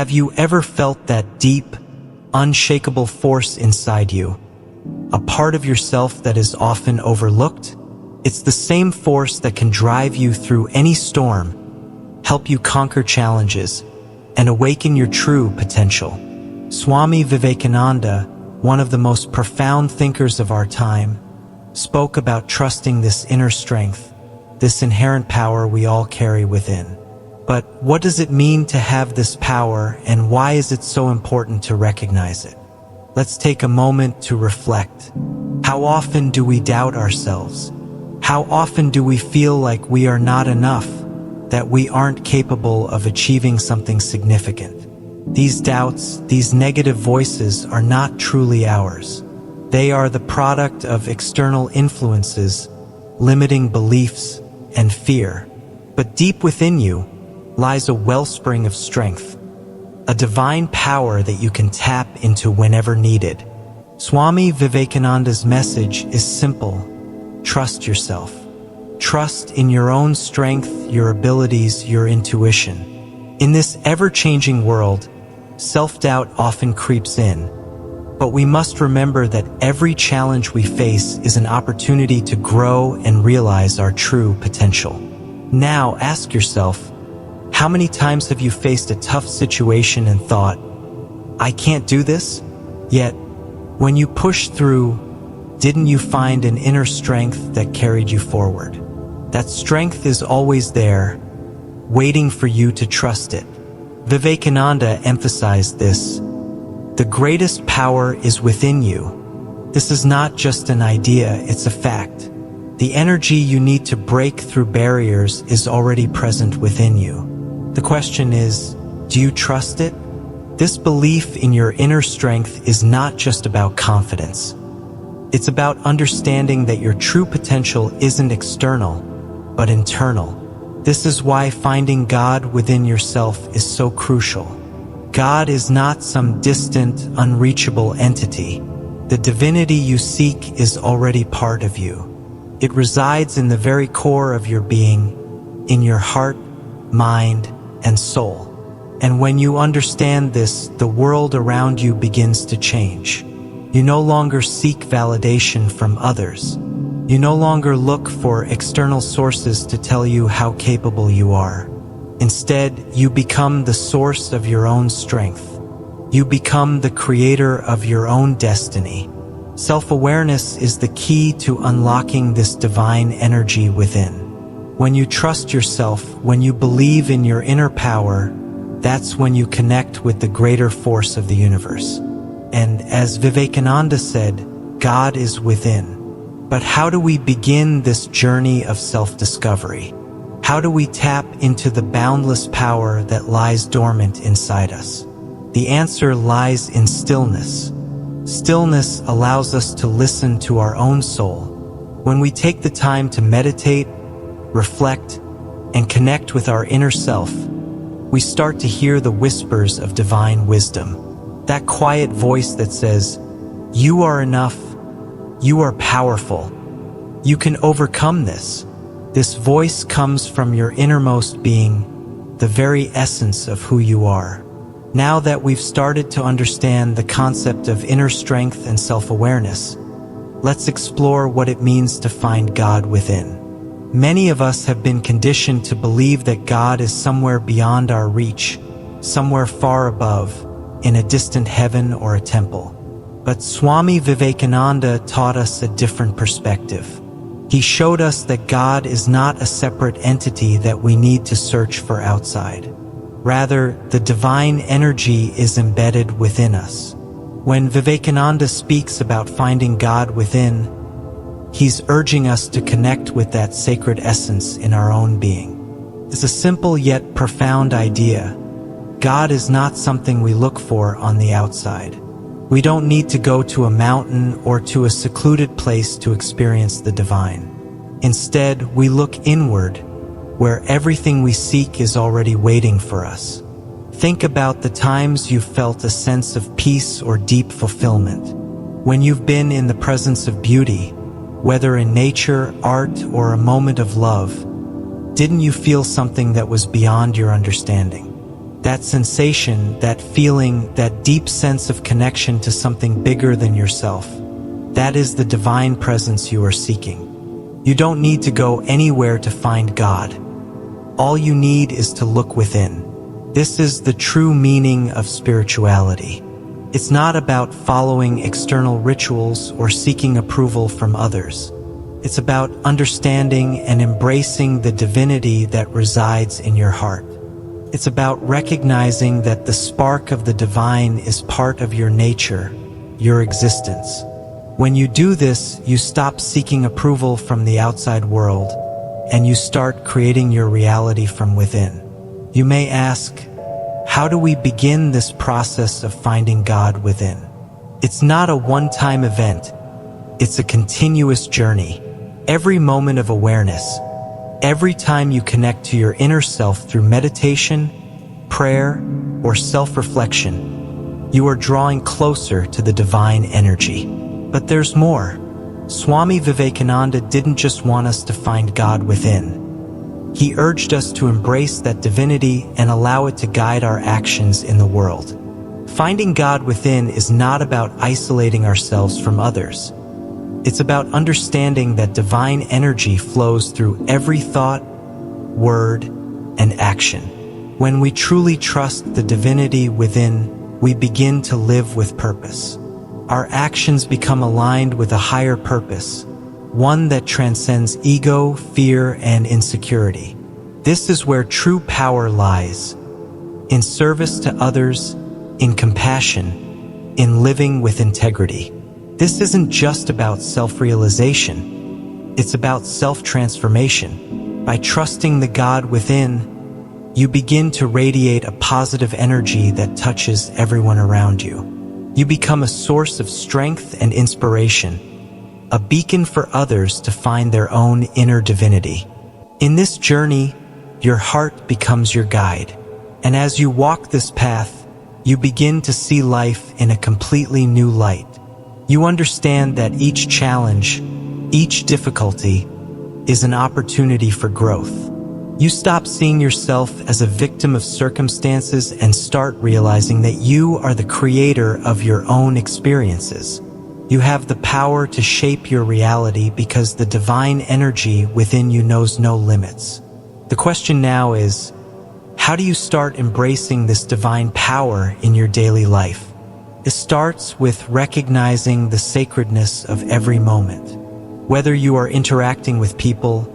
Have you ever felt that deep, unshakable force inside you? A part of yourself that is often overlooked? It's the same force that can drive you through any storm, help you conquer challenges, and awaken your true potential. Swami Vivekananda, one of the most profound thinkers of our time, spoke about trusting this inner strength, this inherent power we all carry within. But what does it mean to have this power, and why is it so important to recognize it? Let's take a moment to reflect. How often do we doubt ourselves? How often do we feel like we are not enough, that we aren't capable of achieving something significant? These doubts, these negative voices are not truly ours. They are the product of external influences, limiting beliefs, and fear. But deep within you lies a wellspring of strength, a divine power that you can tap into whenever needed. Swami Vivekananda's message is simple: trust yourself. Trust in your own strength, your abilities, your intuition. In this ever-changing world, self-doubt often creeps in, but we must remember that every challenge we face is an opportunity to grow and realize our true potential. Now ask yourself, how many times have you faced a tough situation and thought, I can't do this? Yet, when you pushed through, didn't you find an inner strength that carried you forward? That strength is always there, waiting for you to trust it. Vivekananda emphasized this. The greatest power is within you. This is not just an idea, it's a fact. The energy you need to break through barriers is already present within you. The question is, do you trust it? This belief in your inner strength is not just about confidence. It's about understanding that your true potential isn't external, but internal. This is why finding God within yourself is so crucial. God is not some distant, unreachable entity. The divinity you seek is already part of you. It resides in the very core of your being, in your heart, mind, and soul. And when you understand this, the world around you begins to change. You no longer seek validation from others. You no longer look for external sources to tell you how capable you are. Instead, you become the source of your own strength. You become the creator of your own destiny. Self-awareness is the key to unlocking this divine energy within. When you trust yourself, when you believe in your inner power, that's when you connect with the greater force of the universe. And as Vivekananda said, God is within. But how do we begin this journey of self-discovery? How do we tap into the boundless power that lies dormant inside us? The answer lies in stillness. Stillness allows us to listen to our own soul. When we take the time to meditate, reflect, and connect with our inner self, we start to hear the whispers of divine wisdom. That quiet voice that says, you are enough, you are powerful, you can overcome this. This voice comes from your innermost being, the very essence of who you are. Now that we've started to understand the concept of inner strength and self-awareness, let's explore what it means to find God within. Many of us have been conditioned to believe that God is somewhere beyond our reach, somewhere far above, in a distant heaven or a temple. But Swami Vivekananda taught us a different perspective. He showed us that God is not a separate entity that we need to search for outside. Rather, the divine energy is embedded within us. When Vivekananda speaks about finding God within, he's urging us to connect with that sacred essence in our own being. It's a simple yet profound idea. God is not something we look for on the outside. We don't need to go to a mountain or to a secluded place to experience the divine. Instead, we look inward, where everything we seek is already waiting for us. Think about the times you've felt a sense of peace or deep fulfillment. When you've been in the presence of beauty, whether in nature, art, or a moment of love, didn't you feel something that was beyond your understanding? That sensation, that feeling, that deep sense of connection to something bigger than yourself, that is the divine presence you are seeking. You don't need to go anywhere to find God. All you need is to look within. This is the true meaning of spirituality. It's not about following external rituals or seeking approval from others. It's about understanding and embracing the divinity that resides in your heart. It's about recognizing that the spark of the divine is part of your nature, your existence. When you do this, you stop seeking approval from the outside world, and you start creating your reality from within. You may ask, how do we begin this process of finding God within? It's not a one-time event. It's a continuous journey. Every moment of awareness, every time you connect to your inner self through meditation, prayer, or self-reflection, you are drawing closer to the divine energy. But there's more. Swami Vivekananda didn't just want us to find God within. He urged us to embrace that divinity and allow it to guide our actions in the world. Finding God within is not about isolating ourselves from others. It's about understanding that divine energy flows through every thought, word, and action. When we truly trust the divinity within, we begin to live with purpose. Our actions become aligned with a higher purpose, one that transcends ego, fear, and insecurity. This is where true power lies, in service to others, in compassion, in living with integrity. This isn't just about self-realization, it's about self-transformation. By trusting the God within, you begin to radiate a positive energy that touches everyone around you. You become a source of strength and inspiration, a beacon for others to find their own inner divinity. In this journey, your heart becomes your guide, and as you walk this path, you begin to see life in a completely new light. You understand that each challenge, each difficulty, is an opportunity for growth. You stop seeing yourself as a victim of circumstances and start realizing that you are the creator of your own experiences. You have the power to shape your reality because the divine energy within you knows no limits. The question now is, how do you start embracing this divine power in your daily life? It starts with recognizing the sacredness of every moment. Whether you are interacting with people,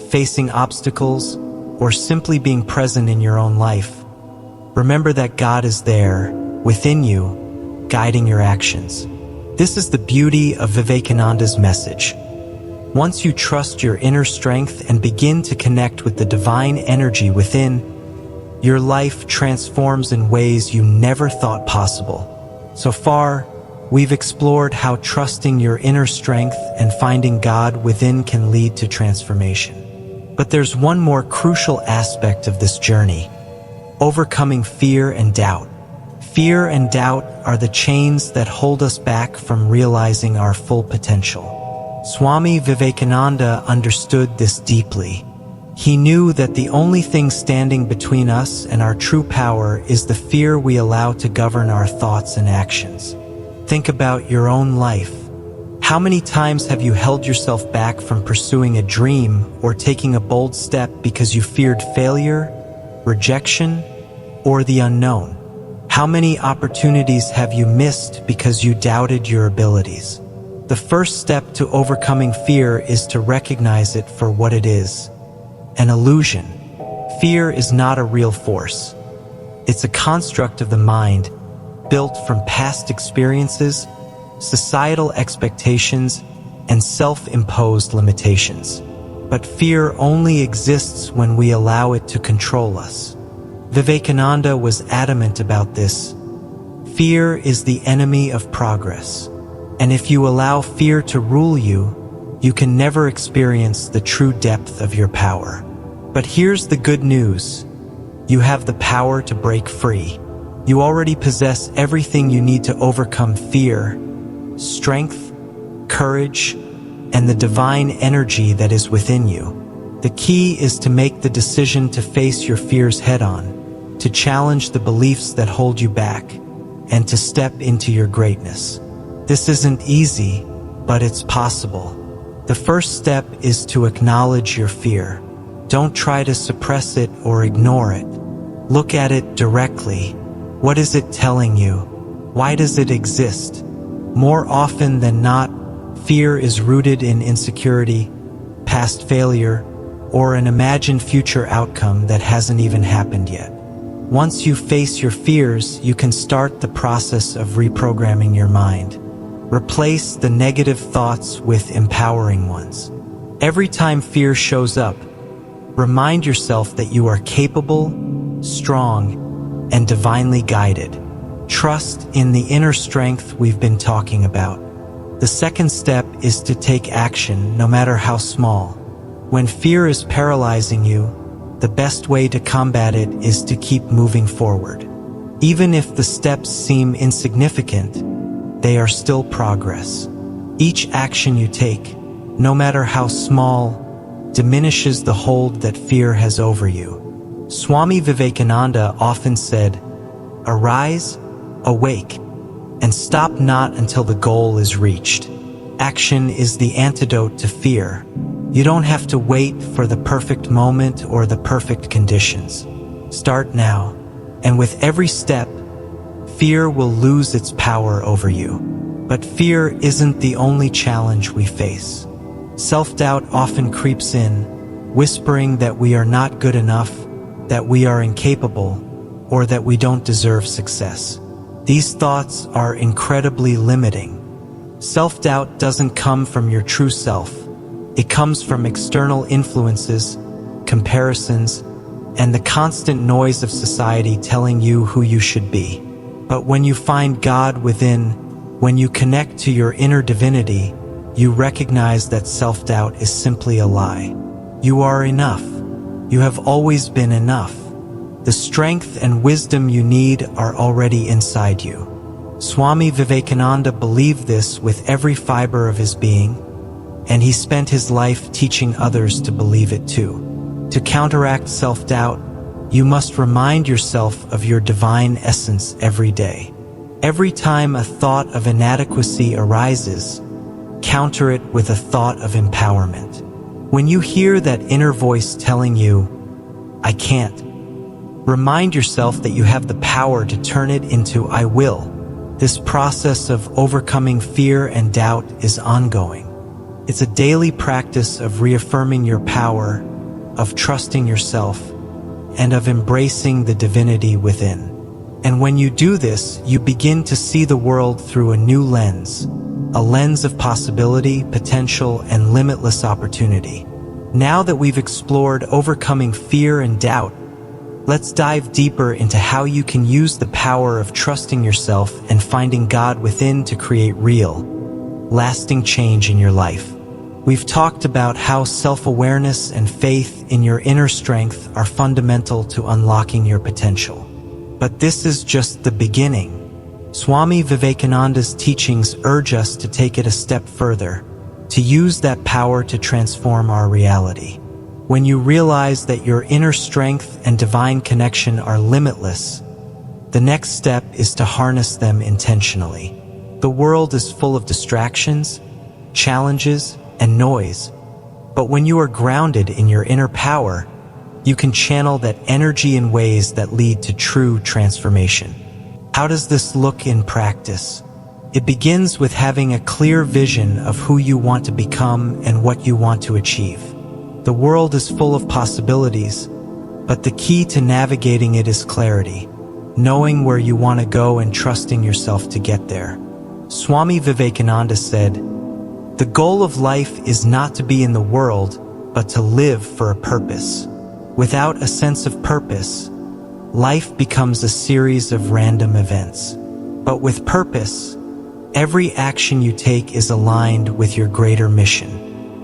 facing obstacles, or simply being present in your own life, remember that God is there, within you, guiding your actions. This is the beauty of Vivekananda's message. Once you trust your inner strength and begin to connect with the divine energy within, your life transforms in ways you never thought possible. So far, we've explored how trusting your inner strength and finding God within can lead to transformation. But there's one more crucial aspect of this journey: overcoming fear and doubt. Fear and doubt are the chains that hold us back from realizing our full potential. Swami Vivekananda understood this deeply. He knew that the only thing standing between us and our true power is the fear we allow to govern our thoughts and actions. Think about your own life. How many times have you held yourself back from pursuing a dream or taking a bold step because you feared failure, rejection, or the unknown? How many opportunities have you missed because you doubted your abilities? The first step to overcoming fear is to recognize it for what it is: an illusion. Fear is not a real force. It's a construct of the mind, built from past experiences, societal expectations, and self-imposed limitations. But fear only exists when we allow it to control us. Vivekananda was adamant about this. Fear is the enemy of progress. And if you allow fear to rule you, you can never experience the true depth of your power. But here's the good news. You have the power to break free. You already possess everything you need to overcome fear: strength, courage, and the divine energy that is within you. The key is to make the decision to face your fears head-on, to challenge the beliefs that hold you back, and to step into your greatness. This isn't easy, but it's possible. The first step is to acknowledge your fear. Don't try to suppress it or ignore it. Look at it directly. What is it telling you? Why does it exist? More often than not, fear is rooted in insecurity, past failure, or an imagined future outcome that hasn't even happened yet. Once you face your fears, you can start the process of reprogramming your mind. Replace the negative thoughts with empowering ones. Every time fear shows up, remind yourself that you are capable, strong, and divinely guided. Trust in the inner strength we've been talking about. The second step is to take action, no matter how small. When fear is paralyzing you, the best way to combat it is to keep moving forward. Even if the steps seem insignificant, they are still progress. Each action you take, no matter how small, diminishes the hold that fear has over you. Swami Vivekananda often said, "Arise, awake, and stop not until the goal is reached." Action is the antidote to fear. You don't have to wait for the perfect moment or the perfect conditions. Start now, and with every step, fear will lose its power over you. But fear isn't the only challenge we face. Self-doubt often creeps in, whispering that we are not good enough, that we are incapable, or that we don't deserve success. These thoughts are incredibly limiting. Self-doubt doesn't come from your true self. It comes from external influences, comparisons, and the constant noise of society telling you who you should be. But when you find God within, when you connect to your inner divinity, you recognize that self-doubt is simply a lie. You are enough. You have always been enough. The strength and wisdom you need are already inside you. Swami Vivekananda believed this with every fiber of his being, and he spent his life teaching others to believe it too. To counteract self-doubt, you must remind yourself of your divine essence every day. Every time a thought of inadequacy arises, counter it with a thought of empowerment. When you hear that inner voice telling you, "I can't," remind yourself that you have the power to turn it into "I will." This process of overcoming fear and doubt is ongoing. It's a daily practice of reaffirming your power, of trusting yourself, and of embracing the divinity within. And when you do this, you begin to see the world through a new lens, a lens of possibility, potential, and limitless opportunity. Now that we've explored overcoming fear and doubt, let's dive deeper into how you can use the power of trusting yourself and finding God within to create real, lasting change in your life. We've talked about how self-awareness and faith in your inner strength are fundamental to unlocking your potential. But this is just the beginning. Swami Vivekananda's teachings urge us to take it a step further, to use that power to transform our reality. When you realize that your inner strength and divine connection are limitless, the next step is to harness them intentionally. The world is full of distractions, challenges, and noise, but when you are grounded in your inner power, you can channel that energy in ways that lead to true transformation. How does this look in practice? It begins with having a clear vision of who you want to become and what you want to achieve. The world is full of possibilities, but the key to navigating it is clarity, knowing where you want to go and trusting yourself to get there. Swami Vivekananda said, "The goal of life is not to be in the world, but to live for a purpose. Without a sense of purpose, life becomes a series of random events. But with purpose, every action you take is aligned with your greater mission.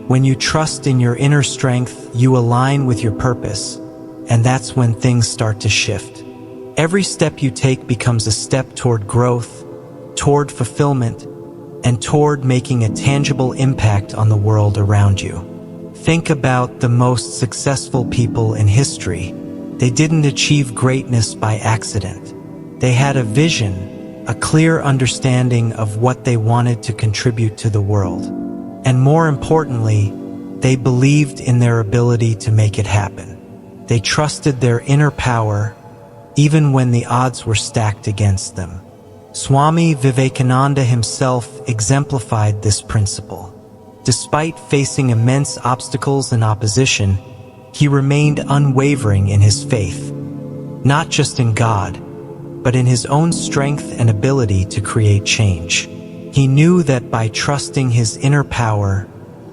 When you trust in your inner strength, you align with your purpose, and that's when things start to shift. Every step you take becomes a step toward growth, toward fulfillment, and toward making a tangible impact on the world around you." Think about the most successful people in history. They didn't achieve greatness by accident. They had a vision, a clear understanding of what they wanted to contribute to the world. And more importantly, they believed in their ability to make it happen. They trusted their inner power, even when the odds were stacked against them. Swami Vivekananda himself exemplified this principle. Despite facing immense obstacles and opposition, he remained unwavering in his faith, not just in God, but in his own strength and ability to create change. He knew that by trusting his inner power,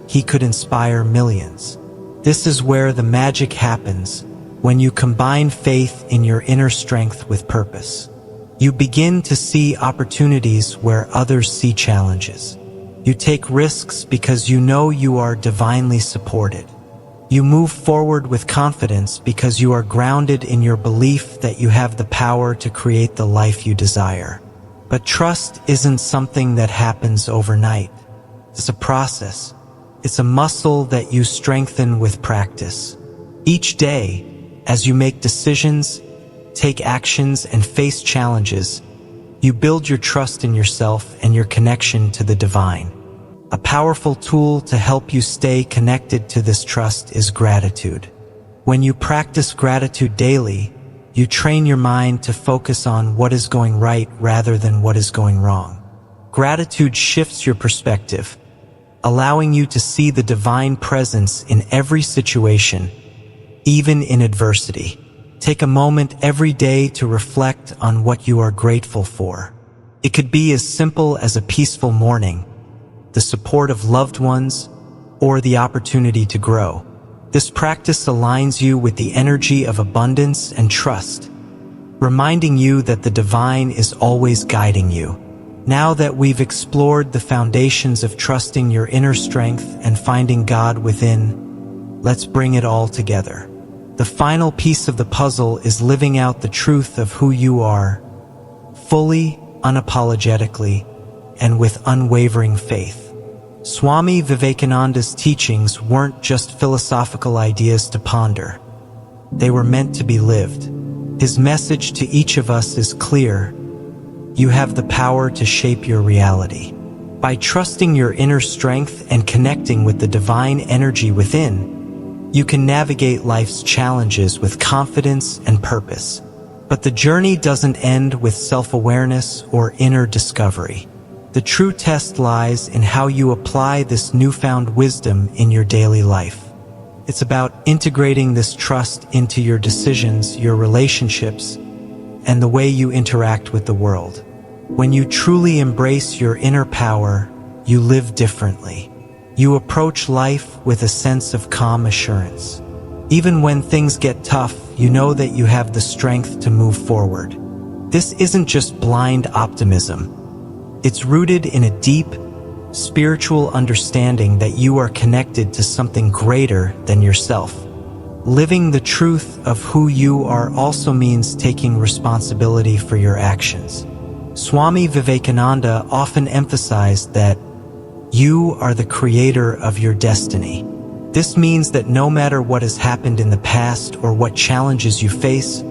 he could inspire millions. This is where the magic happens, when you combine faith in your inner strength with purpose. You begin to see opportunities where others see challenges. You take risks because you know you are divinely supported. You move forward with confidence because you are grounded in your belief that you have the power to create the life you desire. But trust isn't something that happens overnight. It's a process. It's a muscle that you strengthen with practice. Each day, as you make decisions, take actions, and face challenges, you build your trust in yourself and your connection to the divine. A powerful tool to help you stay connected to this trust is gratitude. When you practice gratitude daily, you train your mind to focus on what is going right rather than what is going wrong. Gratitude shifts your perspective, allowing you to see the divine presence in every situation, even in adversity. Take a moment every day to reflect on what you are grateful for. It could be as simple as a peaceful morning, the support of loved ones, or the opportunity to grow. This practice aligns you with the energy of abundance and trust, reminding you that the divine is always guiding you. Now that we've explored the foundations of trusting your inner strength and finding God within, let's bring it all together. The final piece of the puzzle is living out the truth of who you are, fully, unapologetically, and with unwavering faith. Swami Vivekananda's teachings weren't just philosophical ideas to ponder. They were meant to be lived. His message to each of us is clear. You have the power to shape your reality. By trusting your inner strength and connecting with the divine energy within, you can navigate life's challenges with confidence and purpose. But the journey doesn't end with self-awareness or inner discovery. The true test lies in how you apply this newfound wisdom in your daily life. It's about integrating this trust into your decisions, your relationships, and the way you interact with the world. When you truly embrace your inner power, you live differently. You approach life with a sense of calm assurance. Even when things get tough, you know that you have the strength to move forward. This isn't just blind optimism. It's rooted in a deep, spiritual understanding that you are connected to something greater than yourself. Living the truth of who you are also means taking responsibility for your actions. Swami Vivekananda often emphasized that you are the creator of your destiny. This means that no matter what has happened in the past or what challenges you face,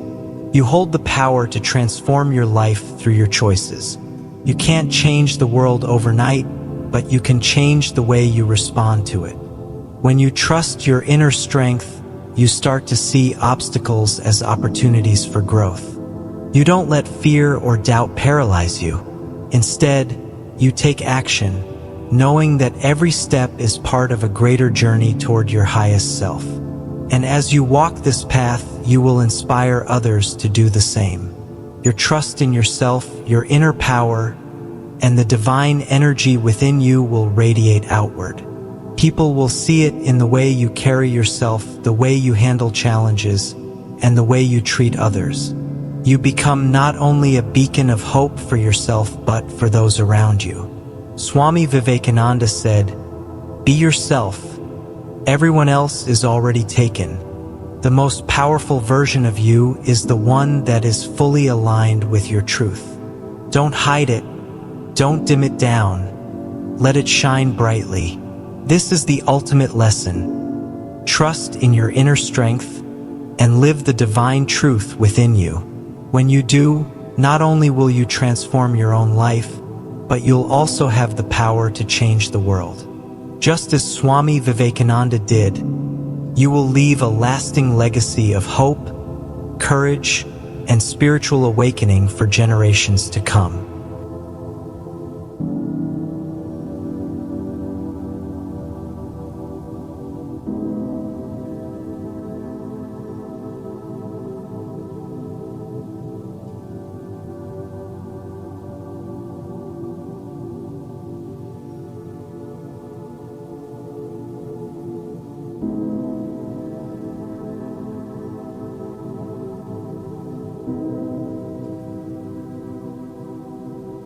you hold the power to transform your life through your choices. You can't change the world overnight, but you can change the way you respond to it. When you trust your inner strength, you start to see obstacles as opportunities for growth. You don't let fear or doubt paralyze you. Instead, you take action, knowing that every step is part of a greater journey toward your highest self. And as you walk this path, you will inspire others to do the same. Your trust in yourself, your inner power, and the divine energy within you will radiate outward. People will see it in the way you carry yourself, the way you handle challenges, and the way you treat others. You become not only a beacon of hope for yourself, but for those around you. Swami Vivekananda said, "Be yourself. Everyone else is already taken. The most powerful version of you is the one that is fully aligned with your truth. Don't hide it. Don't dim it down. Let it shine brightly." This is the ultimate lesson. Trust in your inner strength and live the divine truth within you. When you do, not only will you transform your own life, but you'll also have the power to change the world. Just as Swami Vivekananda did, you will leave a lasting legacy of hope, courage, and spiritual awakening for generations to come.